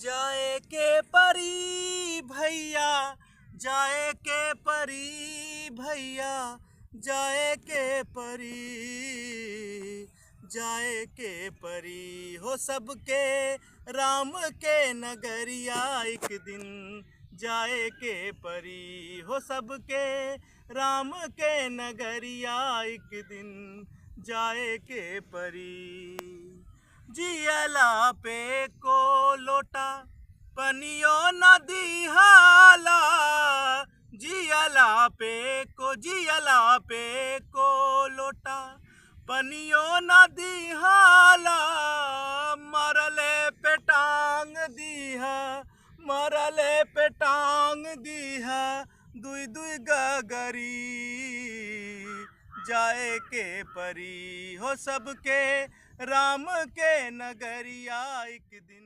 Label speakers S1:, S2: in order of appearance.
S1: जाए के परी भैया, जाए के परी भैया, जाए के परी, जाए के परी हो सबके राम के नगरिया एक दिन, जाए के परी हो सबके राम के नगरिया एक दिन, जाए के परी। जियला पे को लोटा पनियो नदी हाला, जियला पे को लोटा पनियो नदी हाला, मरले पे टांग दीहा, मरले पे टांग दीहा दुई दुई गगरी, जाए के परी हो सबके राम के नगरिया एक दिन।